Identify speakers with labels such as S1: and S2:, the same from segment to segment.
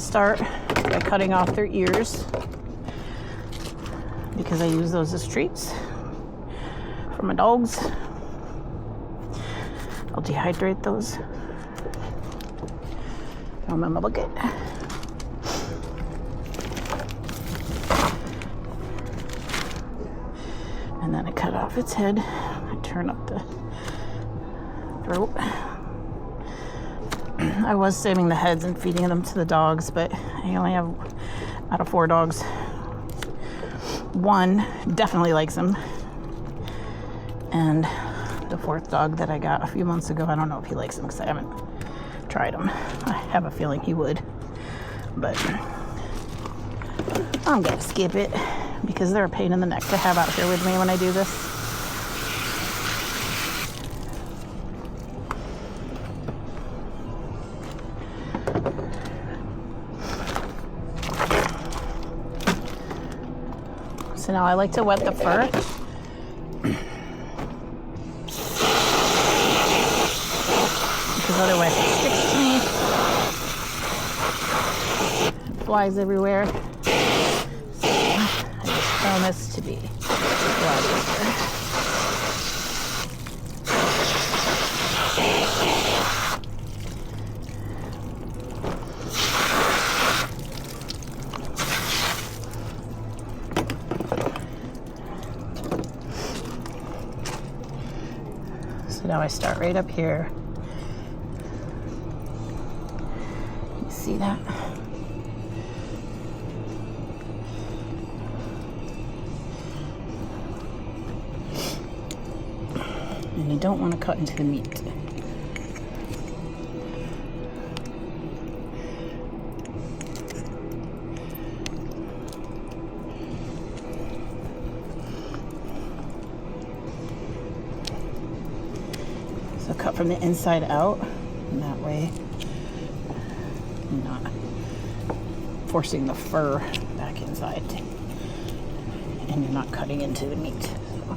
S1: Start by cutting off their ears because I use those as treats for my dogs. I'll dehydrate those from my bucket. And then I cut off its head. I turn up the throat. I was saving the heads and feeding them to the dogs, but I only have, out of 4 dogs, 1 definitely likes them. And the 4th dog that I got a few months ago, I don't know if he likes them because I haven't tried them. I have a feeling he would, but I'm gonna skip it because they're a pain in the neck to have out here with me when I do this. So now I like to wet the fur. Because otherwise it sticks to me. It flies everywhere. So I just found this to be a lot easier. So now I start right up here. You see that? And you don't want to cut into the meat. So cut from the inside out, and that way you're not forcing the fur back inside, and you're not cutting into the meat. So.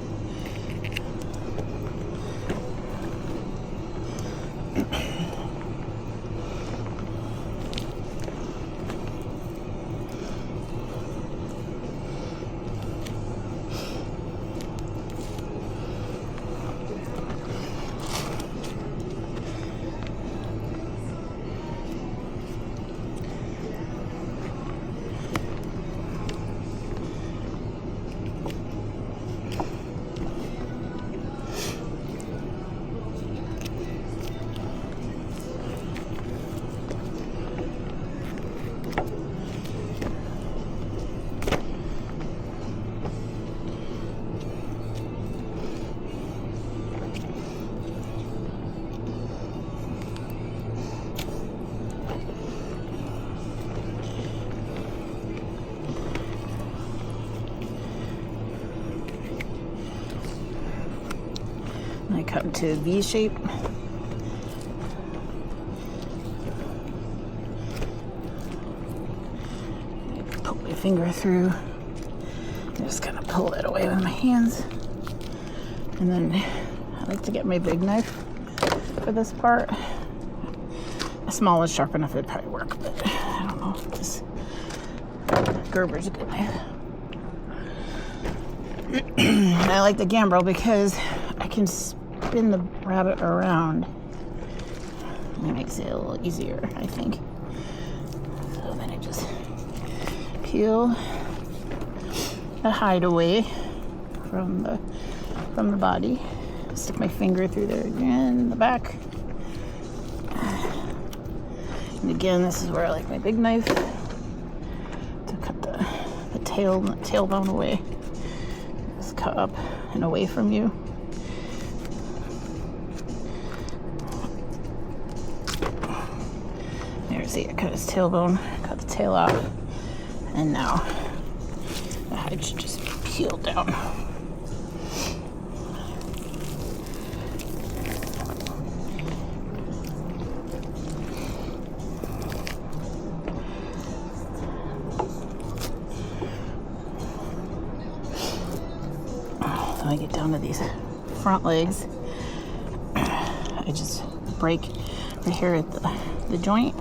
S1: I cut into a V shape. Poke my finger through. Just kind of pull it away with my hands. And then I like to get my big knife for this part. A small is sharp enough, it'd probably work, but I don't know. This Gerber's a good knife. And I like the gambrel because I can spin the rabbit around. It makes it a little easier, I think. So then I just peel the hide away from the body. Stick my finger through there again in the back. And again, this is where I like my big knife to cut the tailbone away. Just cut up and away from you. There, see, I cut his tailbone, cut the tail off, and now the hide should just be peeled down. So I get down to these front legs. I just break right here at the joint.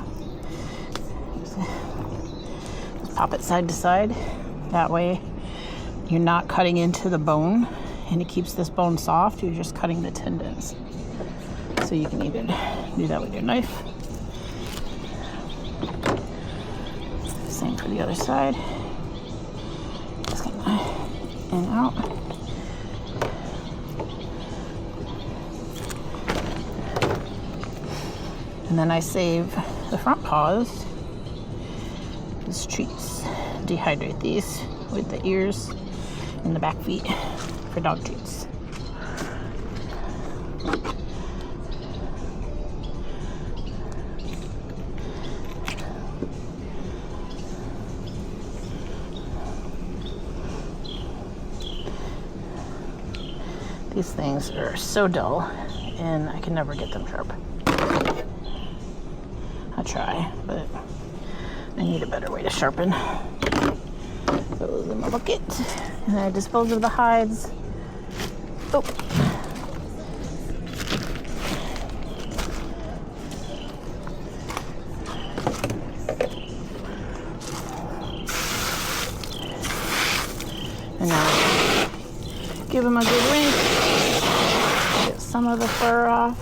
S1: Pop it side to side. That way you're not cutting into the bone, and it keeps this bone soft. You're just cutting the tendons. So you can even do that with your knife. Same for the other side. Just gonna in and out. And then I save the front paws as treats. Dehydrate these with the ears and the back feet for dog treats. These things are so dull, and I can never get them sharp. I try, but I need a better way to sharpen. Put those in my bucket, and I dispose of the hides. Oh. And now give them a good rinse. Get some of the fur off.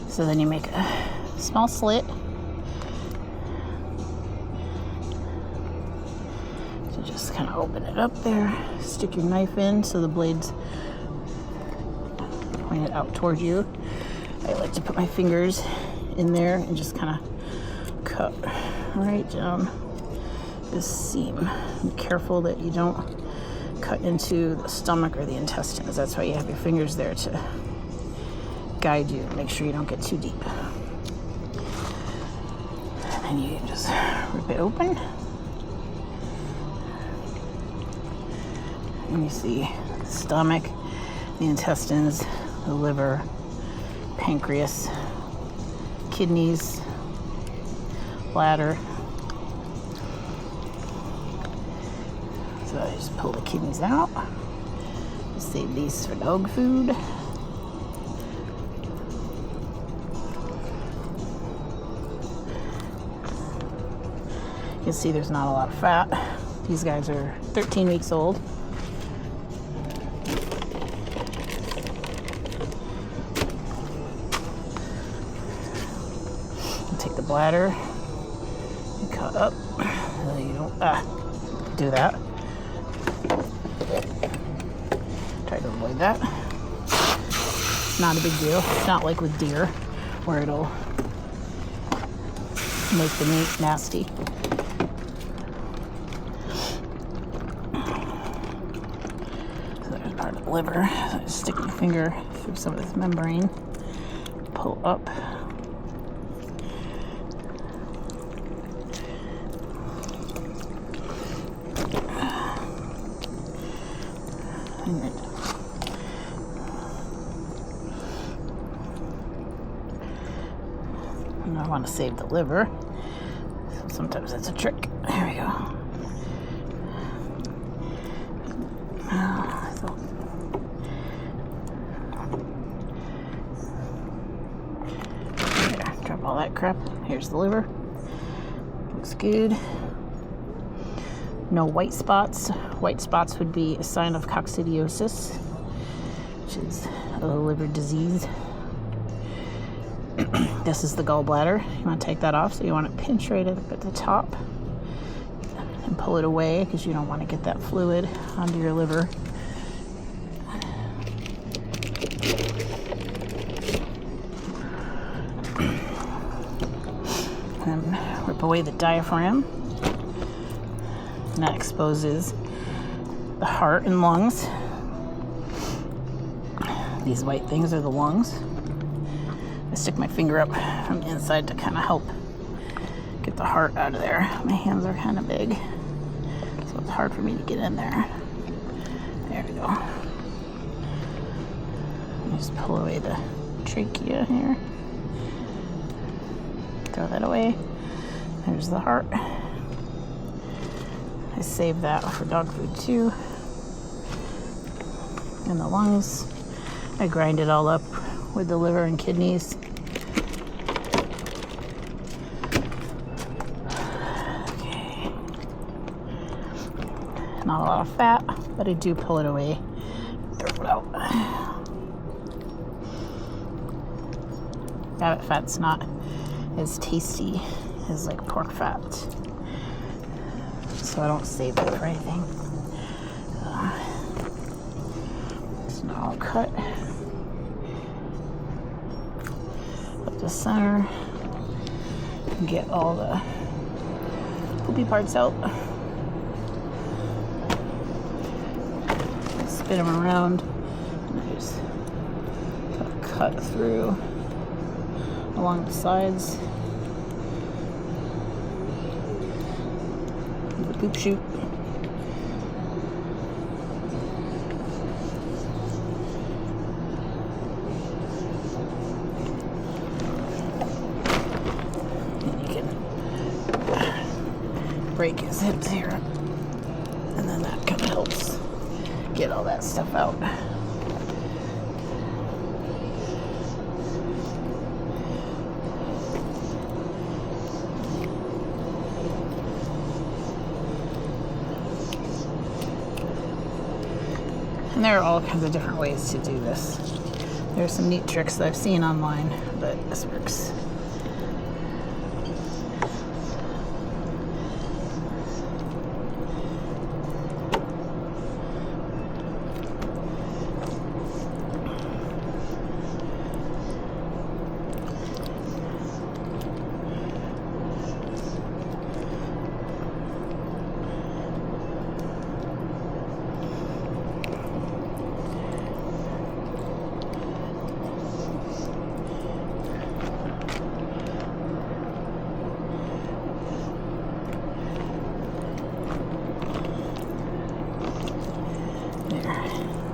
S1: So then you make a small slit. So just kind of open it up there, stick your knife in so the blade's pointed out towards you. I like to put my fingers in there and just kind of cut right down this seam. Be careful that you don't cut into the stomach or the intestines. That's why you have your fingers there to guide you. Make sure you don't get too deep. And you just rip it open. And you see the stomach, the intestines, the liver, pancreas, kidneys, bladder. So I just pull the kidneys out. Just save these for dog food. You can see there's not a lot of fat. These guys are 13 weeks old. And take the bladder and cut up. So you don't do that. Try to avoid that. It's not a big deal. It's not like with deer where it'll make the meat nasty. Liver. So I just stick my finger through some of this membrane, pull up. And I want to save the liver. So sometimes that's a trick. There we go. All that crap. Here's the liver. Looks good. No white spots. White spots would be a sign of coccidiosis, which is a liver disease. This is the gallbladder. You want to take that off, so you want to pinch right up at the top and pull it away because you don't want to get that fluid onto your liver. away the diaphragm. And that exposes the heart and lungs. These white things are the lungs. I stick my finger up from the inside to kind of help get the heart out of there. My hands are kind of big, so it's hard for me to get in there. There we go. Just pull away the trachea here. Throw that away. There's the heart. I save that for dog food too. And the lungs, I grind it all up with the liver and kidneys. Okay. Not a lot of fat, but I do pull it away. Throw it out. Rabbit fat's not as tasty as like pork fat, so I don't save it for anything. It's not all cut. Up the center, get all the poopy parts out. Spin them around, and I just cut through along the sides. The poop chute. And you can break his hips here, and then that kind of helps get all that stuff out. And there are all kinds of different ways to do this. There's some neat tricks that I've seen online, but this works.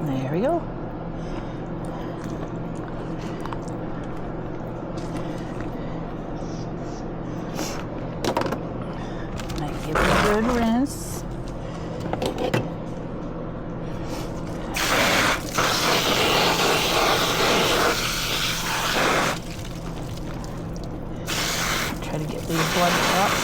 S1: There we go. I give it a good rinse. Try to get these blood drops.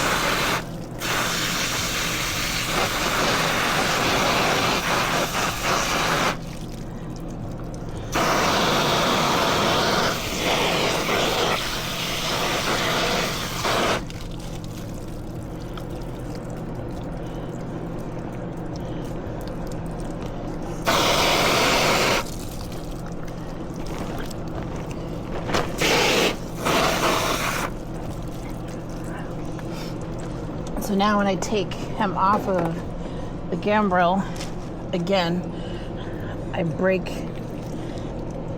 S1: So now when I take him off of the gambrel, again, I break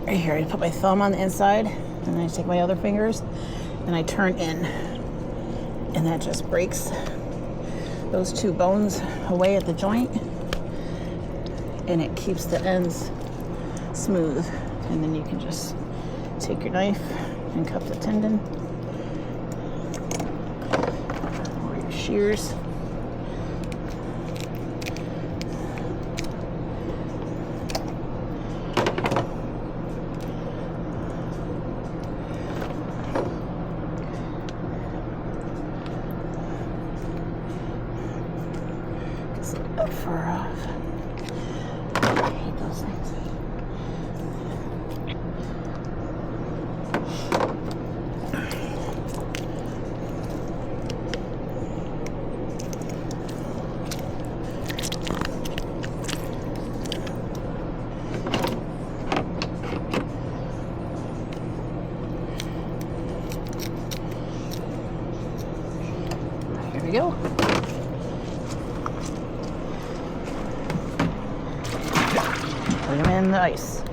S1: right here. I put my thumb on the inside, and then I take my other fingers, and I turn in. And that just breaks those two bones away at the joint, and it keeps the ends smooth. And then you can just take your knife and cut the tendon. Shears. Just get that fur off. I hate those things. we go. Put them in the ice.